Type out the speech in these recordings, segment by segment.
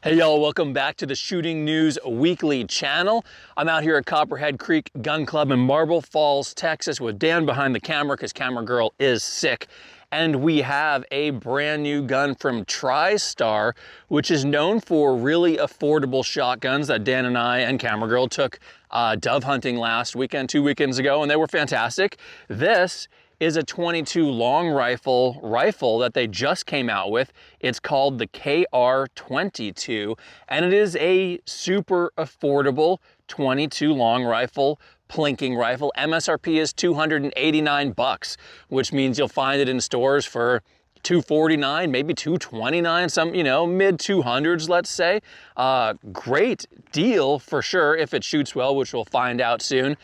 Hey y'all, welcome back to the Shooting News Weekly channel. I'm out here at Copperhead Creek Gun Club in Marble Falls, Texas with Dan behind the camera because camera girl is sick. And we have a brand new gun from TriStar, which is known for really affordable shotguns that Dan and I and camera girl took dove hunting last weekend, 2 weekends ago, and they were fantastic. This is a 22 long rifle that they just came out with. It's called the Kr22, and it is a super affordable 22 long rifle, plinking rifle. MSRP is $289, which means you'll find it in stores for $249, maybe $229, some, mid 200s, let's say. Great deal for sure if it shoots well, which we'll find out soon.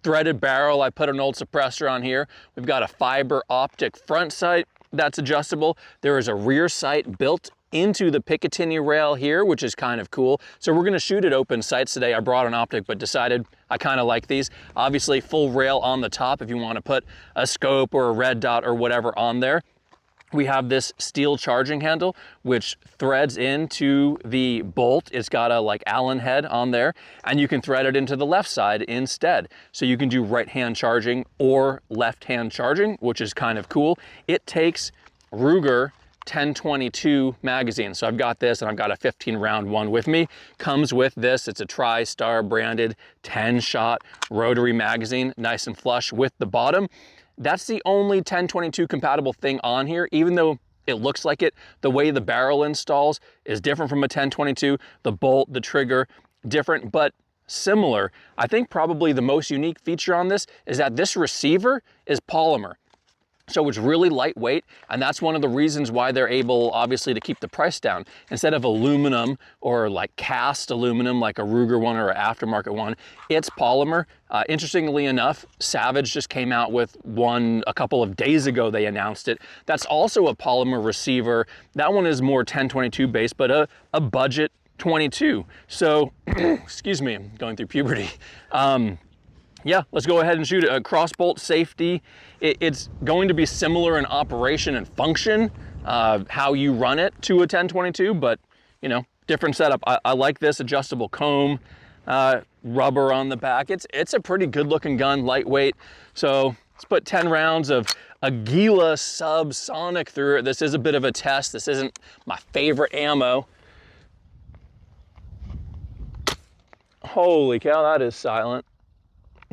Threaded barrel, I put an old suppressor on here. We've got a fiber optic front sight that's adjustable. There is a rear sight built into the Picatinny rail here, which is kind of cool. So we're gonna shoot at open sights today. I brought an optic, but decided I kind of like these. Obviously full rail on the top if you wanna put a scope or a red dot or whatever on there. We have this steel charging handle, which threads into the bolt. It's got a Allen head on there, and you can thread it into the left side instead. So you can do right-hand charging or left-hand charging, which is kind of cool. It takes Ruger 1022 magazine. So I've got this and I've got a 15 round one with me. Comes with this, it's a TriStar branded 10-shot rotary magazine, nice and flush with the bottom. That's the only 1022 compatible thing on here, even though it looks like it. The way the barrel installs is different from a 1022. The bolt, the trigger, different, but similar. I think probably the most unique feature on this is that this receiver is polymer. So it's really lightweight, and that's one of the reasons why they're able, obviously, to keep the price down. Instead of aluminum or cast aluminum, like a Ruger one or an aftermarket one, it's polymer. Interestingly enough, Savage just came out with one a couple of days ago. They announced it. That's also a polymer receiver. That one is more 1022 based, but a budget 22. So, excuse me, I'm going through puberty. Yeah, let's go ahead and shoot it. A crossbolt safety. It's going to be similar in operation and function, how you run it to a 1022, but different setup. I like this adjustable comb, rubber on the back. It's a pretty good looking gun, lightweight. So let's put 10 rounds of Aguila subsonic through it. This is a bit of a test. This isn't my favorite ammo. Holy cow, that is silent.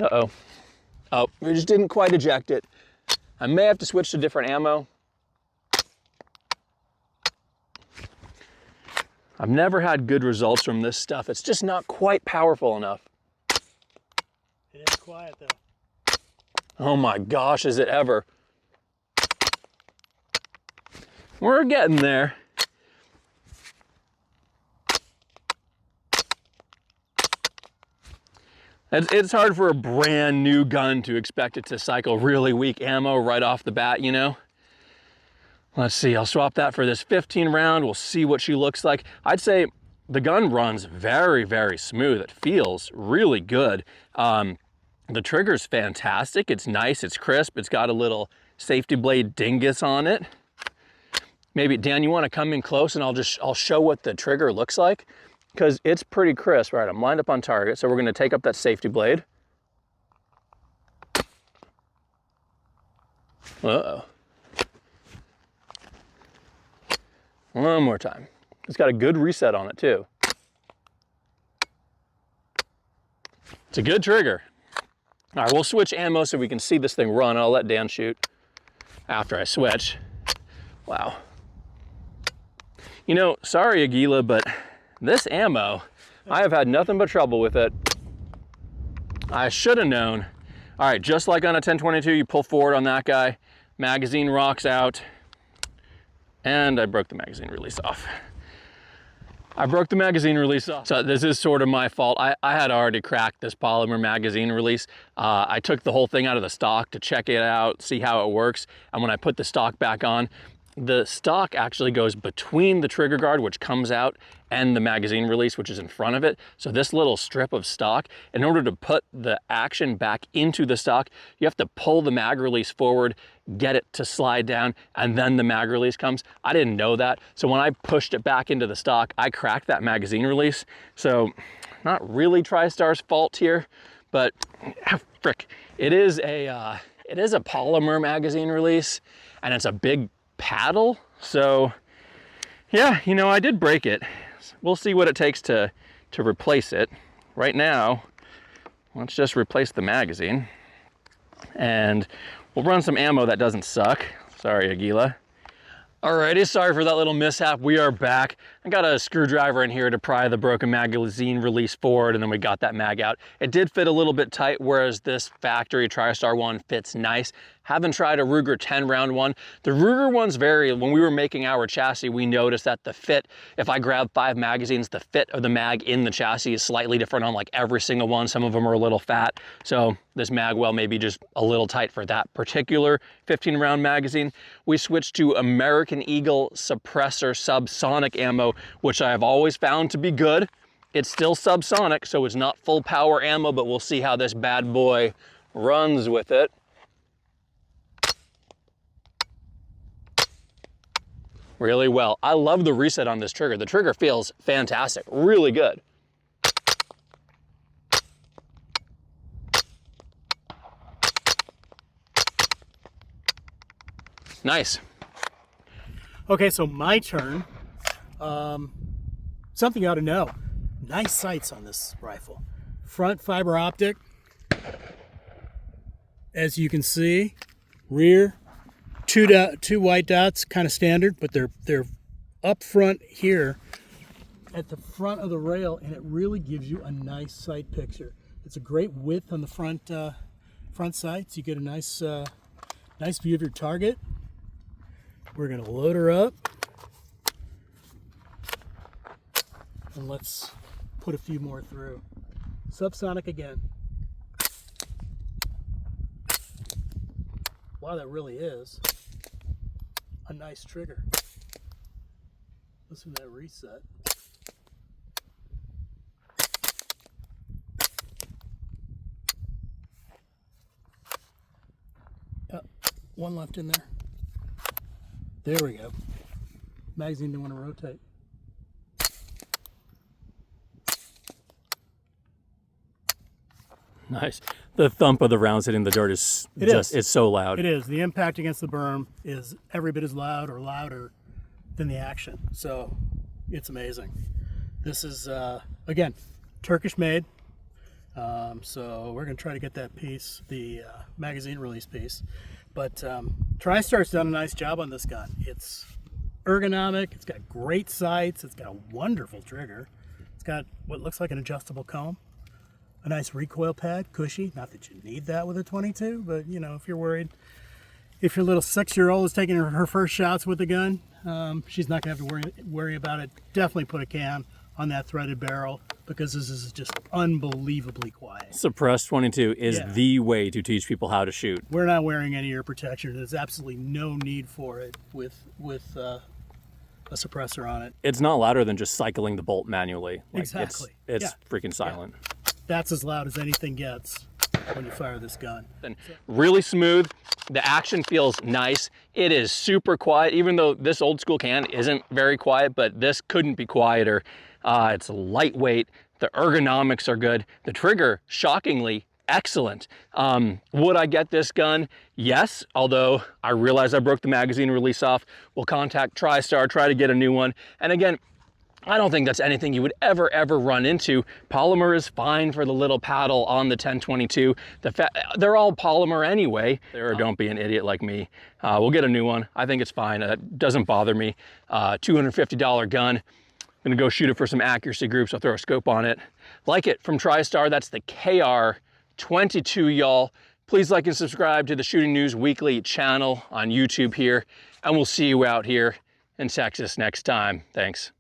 Uh-oh. Oh, we just didn't quite eject it. I may have to switch to different ammo. I've never had good results from this stuff. It's just not quite powerful enough. It is quiet though. Oh my gosh, is it ever. We're getting there. It's hard for a brand new gun to expect it to cycle really weak ammo right off the bat, Let's see, I'll swap that for this 15 round. We'll see what she looks like. I'd say the gun runs very, very smooth. It feels really good. The trigger's fantastic. It's nice, it's crisp. It's got a little safety blade dingus on it. Maybe, Dan, you want to come in close and I'll show what the trigger looks like? Because it's pretty crisp. Right, I'm lined up on target, so we're going to take up that safety blade. Uh-oh. One more time. It's got a good reset on it, too. It's a good trigger. All right, we'll switch ammo so we can see this thing run. I'll let Dan shoot after I switch. Wow. Sorry, Aguila, but this ammo, I have had nothing but trouble with it. I should have known. All right, just like on a 1022, you pull forward on that guy, magazine rocks out, and I broke the magazine release off. So this is sort of my fault. I had already cracked this polymer magazine release. I took the whole thing out of the stock to check it out, see how it works, and when I put the stock back on, the stock actually goes between the trigger guard, which comes out, and the magazine release, which is in front of it. So this little strip of stock, in order to put the action back into the stock, you have to pull the mag release forward, get it to slide down, and then the mag release comes. I didn't know that. So when I pushed it back into the stock, I cracked that magazine release. So not really TriStar's fault here, but frick, it is a polymer magazine release, and it's a big paddle. So yeah, you know, I did break it. We'll see what it takes to replace it. Right now, let's just replace the magazine, and we'll run some ammo that doesn't suck. Sorry, Aguila. Alrighty, sorry for that little mishap. We are back. I got a screwdriver in here to pry the broken magazine release forward, and then we got that mag out. It did fit a little bit tight, whereas this factory TriStar one fits nice. Haven't tried a Ruger 10 round one. The Ruger ones vary. When we were making our chassis, we noticed that the fit, if I grab 5 magazines, the fit of the mag in the chassis is slightly different on like every single one. Some of them are a little fat. So this mag well may be just a little tight for that particular 15 round magazine. We switched to American Eagle suppressor subsonic ammo, which I have always found to be good. It's still subsonic, so it's not full power ammo, but we'll see how this bad boy runs with it. Really well. I love the reset on this trigger. The trigger feels fantastic, really good. Nice. Okay, so my turn. Something you ought to know. Nice sights on this rifle. Front fiber optic, as you can see. Rear, two white dots, kind of standard, but they're up front here at the front of the rail, and it really gives you a nice sight picture. It's a great width on the front sights. You get a nice view of your target. We're gonna load her up, and let's put a few more through. Subsonic again. Wow, that really is a nice trigger. Listen to that reset. One left in there. There we go. Magazine didn't want to rotate. Nice. The thump of the rounds hitting the dirt is it's so loud. It is. The impact against the berm is every bit as loud or louder than the action. So it's amazing. This is, again, Turkish made. So we're going to try to get that piece, the magazine release piece. But TriStar's done a nice job on this gun. It's ergonomic. It's got great sights. It's got a wonderful trigger. It's got what looks like an adjustable comb. A nice recoil pad, cushy. Not that you need that with a 22, but you know, if you're worried, if your little 6-year-old is taking her first shots with a gun, she's not gonna have to worry about it. Definitely put a cam on that threaded barrel, because this is just unbelievably quiet. Suppressed 22 is the way to teach people how to shoot. We're not wearing any ear protection. There's absolutely no need for it with a suppressor on it. It's not louder than just cycling the bolt manually. Like, exactly. It's freaking silent. Yeah. That's as loud as anything gets when you fire this gun. And really smooth. The action feels nice. It is super quiet, even though this old school can isn't very quiet, but this couldn't be quieter. It's lightweight. The ergonomics are good. The trigger, shockingly, excellent. Would I get this gun? Yes, although I realize I broke the magazine release off. We'll contact TriStar, try to get a new one. And again, I don't think that's anything you would ever run into. Polymer is fine for the little paddle on the 1022. They're all polymer anyway. Don't be an idiot like me. We'll get a new one. I think it's fine. It doesn't bother me. $250 gun. I'm gonna go shoot it for some accuracy groups. I'll throw a scope on it. Like it from TriStar. That's the Kr22, y'all. Please like and subscribe to the Shooting News Weekly channel on YouTube here, and we'll see you out here in Texas next time. Thanks.